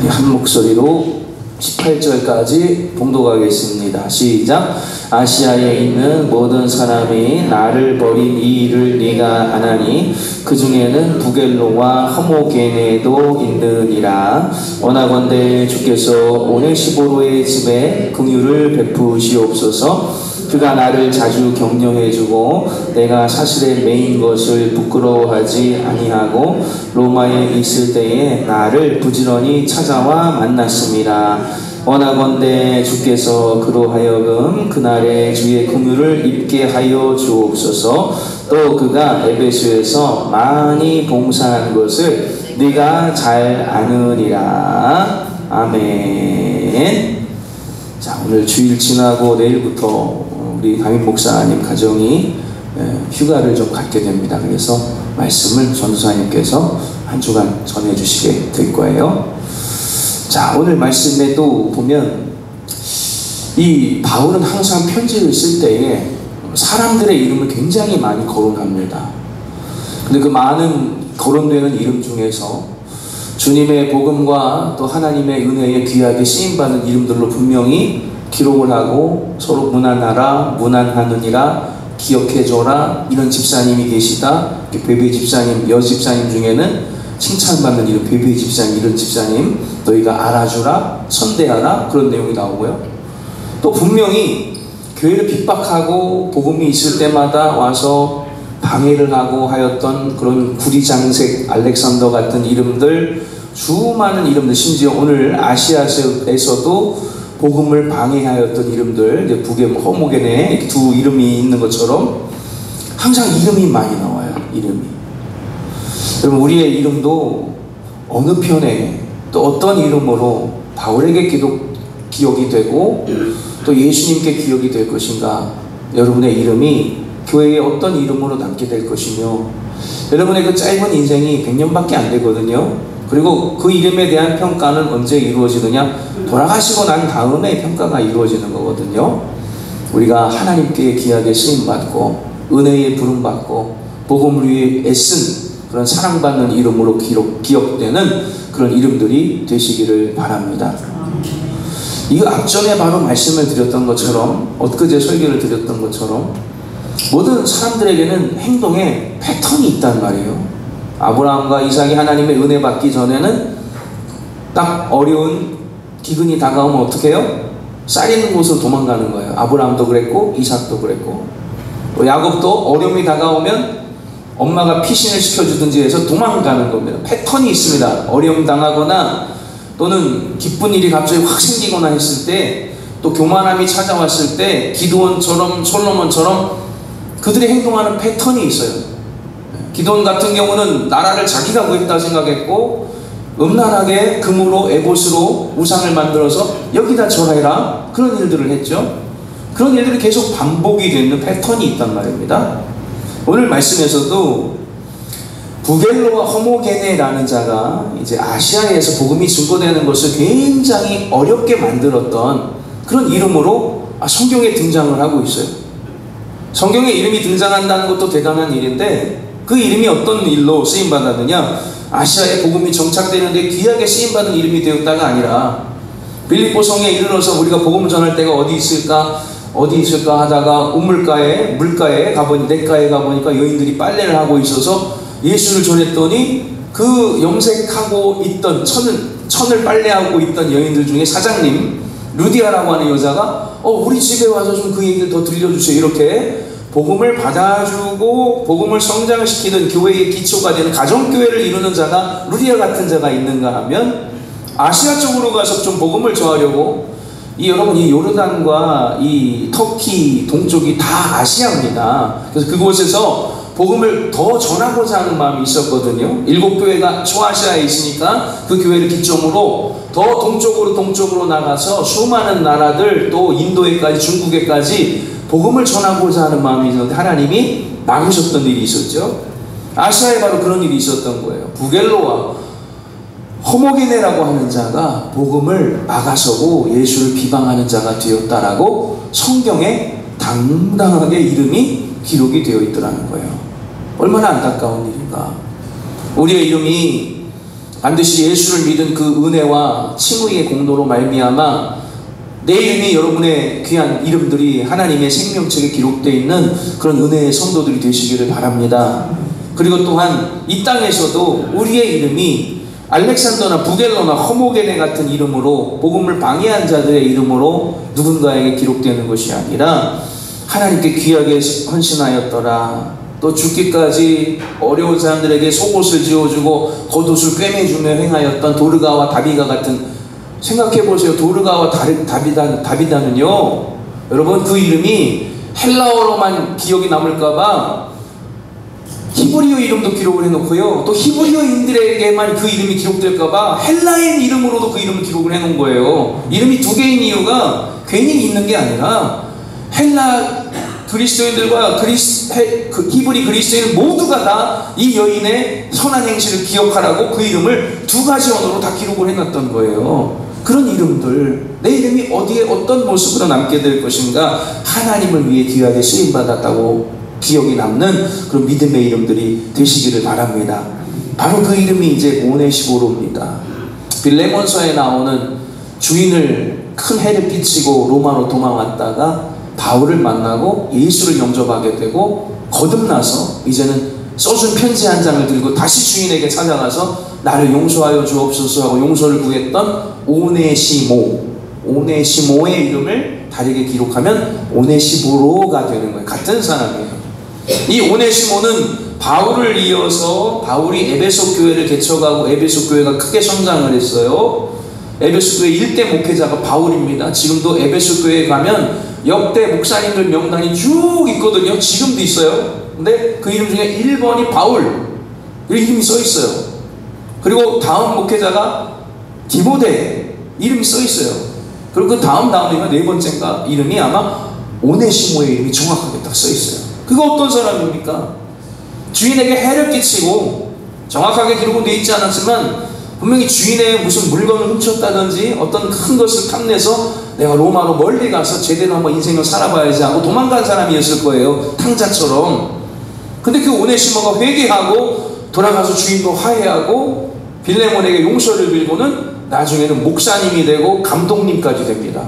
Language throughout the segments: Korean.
우리 한 목소리로 18절까지 봉독하겠습니다. 시작. 아시아에 있는 모든 사람이 나를 버린 이 일을 네가 아나니 그 중에는 부겔로와 허모게네도 있느니라. 원하건대 주께서 오네시보로의 집에 긍휼을 베푸시옵소서. 그가 나를 자주 격려해주고 내가 사실에 매인 것을 부끄러워하지 아니하고 로마에 있을 때에 나를 부지런히 찾아와 만났습니다. 원하건대 주께서 그로 하여금 그날에 주의 긍휼을 입게 하여 주옵소서. 또 그가 에베소에서 많이 봉사한 것을 네가 잘 아느니라. 아멘. 자, 오늘 주일 지나고 내일부터 우리 담임 목사님 가정이 휴가를 좀 갖게 됩니다. 그래서 말씀을 전도사님께서 한 주간 전해주시게 될 거예요. 자, 오늘 말씀에도 보면 이 바울은 항상 편지를 쓸 때에 사람들의 이름을 굉장히 많이 거론합니다. 근데 그 많은 거론되는 이름 중에서 주님의 복음과 또 하나님의 은혜에 귀하게 쓰임받는 이름들로 분명히 기록을 하고 서로 무난하라, 무난하느니라, 기억해줘라, 이런 집사님이 계시다. 베베 집사님, 여 집사님 중에는 칭찬받는 이름, 베베 집사님, 이런 집사님 너희가 알아주라, 선대하라, 그런 내용이 나오고요. 또 분명히 교회를 핍박하고 복음이 있을 때마다 와서 방해를 하고 하였던 그런 구리장색 알렉산더 같은 이름들, 수많은 이름들, 심지어 오늘 아시아에서도 복음을 방해하였던 이름들, 이제 북의 허모게네 두 이름이 있는 것처럼 항상 이름이 많이 나와요. 이름이. 여러분, 우리의 이름도 어느 편에 또 어떤 이름으로 바울에게 기억이 되고 또 예수님께 기억이 될 것인가? 여러분의 이름이 교회에 어떤 이름으로 남게 될 것이며, 여러분의 그 짧은 인생이 100년밖에 안 되거든요. 그리고 그 이름에 대한 평가는 언제 이루어지느냐? 돌아가시고 난 다음에 평가가 이루어지는 거거든요. 우리가 하나님께 귀하게 쓰임받고 은혜에 부름받고 복음을 위해 애쓴 그런 사랑받는 이름으로 기억되는 그런 이름들이 되시기를 바랍니다. 이 앞전에 바로 말씀을 드렸던 것처럼, 엊그제 설교를 드렸던 것처럼 모든 사람들에게는 행동에 패턴이 있단 말이에요. 아브라함과 이삭이 하나님의 은혜 받기 전에는 딱 어려운 기근이 다가오면 어떻게 해요? 쌀 있는 곳으로 도망가는 거예요. 아브라함도 그랬고 이삭도 그랬고, 또 야곱도 어려움이 다가오면 엄마가 피신을 시켜주든지 해서 도망가는 겁니다. 패턴이 있습니다. 어려움 당하거나 또는 기쁜 일이 갑자기 확 생기거나 했을 때, 또 교만함이 찾아왔을 때 기드온처럼 솔로몬처럼 그들이 행동하는 패턴이 있어요. 기드온 같은 경우는 나라를 자기가 구했다 생각했고 음란하게 금으로 에봇으로 우상을 만들어서 여기다 절해라, 그런 일들을 했죠. 그런 일들이 계속 반복이 되는 패턴이 있단 말입니다. 오늘 말씀에서도 부겔로와 허모게네라는 자가 이제 아시아에서 복음이 증거되는 것을 굉장히 어렵게 만들었던 그런 이름으로 성경에 등장을 하고 있어요. 성경에 이름이 등장한다는 것도 대단한 일인데, 그 이름이 어떤 일로 쓰임받았느냐? 아시아에 복음이 정착되는데 귀하게 쓰임받은 이름이 되었다가 아니라 빌립보 성에 이르러서 우리가 복음을 전할 때가 어디 있을까 하다가 우물가에, 물가에 가보니, 냇가에 가보니까 여인들이 빨래를 하고 있어서 예수를 전했더니 그 염색하고 있던 천을 빨래하고 있던 여인들 중에 사장님 루디아라고 하는 여자가 우리 집에 와서 좀 그 얘기를 더 들려주세요. 이렇게 복음을 받아주고 복음을 성장시키는 교회의 기초가 되는 가정교회를 이루는 자가, 루디아 같은 자가 있는가 하면 아시아 쪽으로 가서 좀 복음을 전하려고, 여러분 이 요르단과 이 터키 동쪽이 다 아시아입니다. 그래서 그곳에서 복음을 더 전하고자 하는 마음이 있었거든요. 7교회가 소아시아에 있으니까 그 교회를 기점으로 더 동쪽으로 나가서 수많은 나라들, 또 인도에까지, 중국에까지 복음을 전하고자 하는 마음이 있었는데 하나님이 막으셨던 일이 있었죠. 아시아에 바로 그런 일이 있었던 거예요. 부겔로와 허모게네라고 하는 자가 복음을 막아서고 예수를 비방하는 자가 되었다라고 성경에 당당하게 이름이 기록이 되어 있더라는 거예요. 얼마나 안타까운 일인가. 우리의 이름이 반드시 예수를 믿은 그 은혜와 칭의의 공로로 말미암아 내 이름이 여러분의 귀한 이름들이 하나님의 생명책에 기록되어 있는 그런 은혜의 성도들이 되시기를 바랍니다. 그리고 또한 이 땅에서도 우리의 이름이 알렉산더나 부겔로나 허모게네 같은 이름으로 복음을 방해한 자들의 이름으로 누군가에게 기록되는 것이 아니라 하나님께 귀하게 헌신하였더라, 또 죽기까지 어려운 사람들에게 속옷을 지어주고 겉옷을 꿰매주며 행하였던 도르가와 다비가 같은, 생각해보세요. 도르가와 다비다는요, 여러분 그 이름이 헬라어로만 기억이 남을까봐 히브리어 이름도 기록을 해놓고요, 또 히브리어인들에게만 그 이름이 기록될까봐 헬라인 이름으로도 그 이름을 기록을 해놓은 거예요. 이름이 두 개인 이유가 괜히 있는 게 아니라 헬라 그리스도인들과 히브리 그리스도인 모두가 다 이 여인의 선한 행실을 기억하라고 그 이름을 두 가지 언어로 다 기록을 해놨던 거예요. 그런 이름들, 내 이름이 어디에 어떤 모습으로 남게 될 것인가, 하나님을 위해 귀하게 쓰임받았다고 기억이 남는 그런 믿음의 이름들이 되시기를 바랍니다. 바로 그 이름이 이제 오네시보로입니다. 빌레몬서에 나오는 주인을 큰 해를 끼치고 로마로 도망왔다가 바울을 만나고 예수를 영접하게 되고 거듭나서 이제는 써준 편지 한 장을 들고 다시 주인에게 찾아가서 나를 용서하여 주옵소서 하고 용서를 구했던 오네시모의 이름을 다르게 기록하면 오네시보로가 되는 거예요. 같은 사람이에요. 이 오네시모는 바울을 이어서 바울이 에베소 교회를 개척하고 에베소 교회가 크게 성장을 했어요. 에베소 교회 1대 목회자가 바울입니다. 지금도 에베소 교회에 가면 역대 목사님들 명단이 쭉 있거든요. 지금도 있어요. 근데 그 이름 중에 1번이 바울, 이 이름이 써 있어요. 그리고 다음 목회자가 디모데, 이름이 써 있어요. 그리고 그 다음이면 네 번째인가 이름이 아마 오네시모의 이름이 정확하게 딱 써 있어요. 그거 어떤 사람입니까? 주인에게 해를 끼치고, 정확하게 기록은 되어 있지 않았지만 분명히 주인의 무슨 물건을 훔쳤다든지 어떤 큰 것을 탐내서 내가 로마로 멀리 가서 제대로 한번 인생을 살아봐야지 하고 도망간 사람이었을 거예요. 탕자처럼. 근데 그 오네시모가 회개하고 돌아가서 주인과 화해하고 빌레몬에게 용서를 빌고는 나중에는 목사님이 되고 감독님까지 됩니다.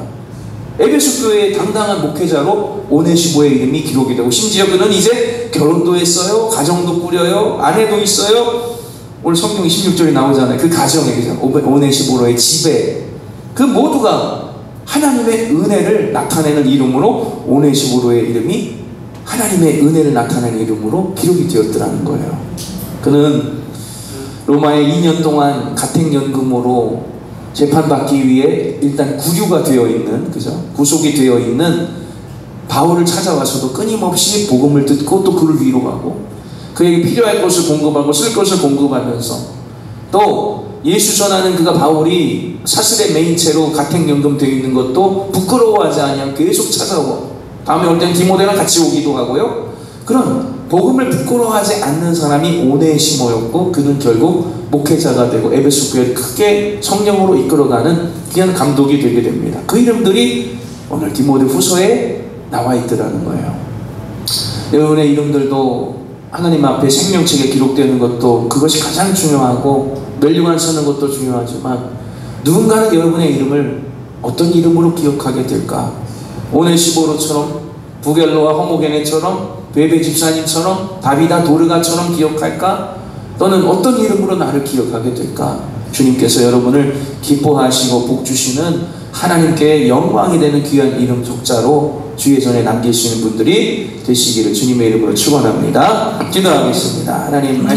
에베소 교회의 당당한 목회자로 오네시모의 이름이 기록이 되고, 심지어 그는 이제 결혼도 했어요. 가정도 꾸려요. 아내도 있어요. 오늘 성경 26절에 나오잖아요. 그 가정에, 오네시모로의 집에, 그 모두가 하나님의 은혜를 나타내는 이름으로 오네시모로의 이름이 하나님의 은혜를 나타내는 이름으로 기록이 되었더라는 거예요. 그는 로마에 2년 동안 가택연금으로 재판받기 위해 일단 구류가 되어 있는, 그죠? 구속이 되어 있는 바울을 찾아와서도 끊임없이 복음을 듣고 또 그를 위로하고 그에게 필요할 것을 공급하고 쓸 것을 공급하면서, 또 예수 전하는 그가 바울이 사슬의 메인체로 가택연금 되어 있는 것도 부끄러워하지 아니하고 계속 찾아오고, 다음에 올 때는 디모데랑 같이 오기도 하고요. 그런 복음을 부끄러워하지 않는 사람이 오네시모였고, 그는 결국 목회자가 되고 에베소 교회를 크게 성령으로 이끌어가는 귀한 감독이 되게 됩니다. 그 이름들이 오늘 디모데 후서에 나와 있더라는 거예요. 여러분의 이름들도 하나님 앞에 생명책에 기록되는 것도 그것이 가장 중요하고 멸류관 쓰는 것도 중요하지만, 누군가는 여러분의 이름을 어떤 이름으로 기억하게 될까? 오네시보로처럼, 부겔로와 허모게네처럼, 베베 집사님처럼, 다비다 도르가처럼 기억할까? 또는 어떤 이름으로 나를 기억하게 될까? 주님께서 여러분을 기뻐하시고 복주시는 하나님께 영광이 되는 귀한 이름 족자로 주의 전에 남기시는 분들이 되시기를 주님의 이름으로 축원합니다. 기도하겠습니다. 하나님 말씀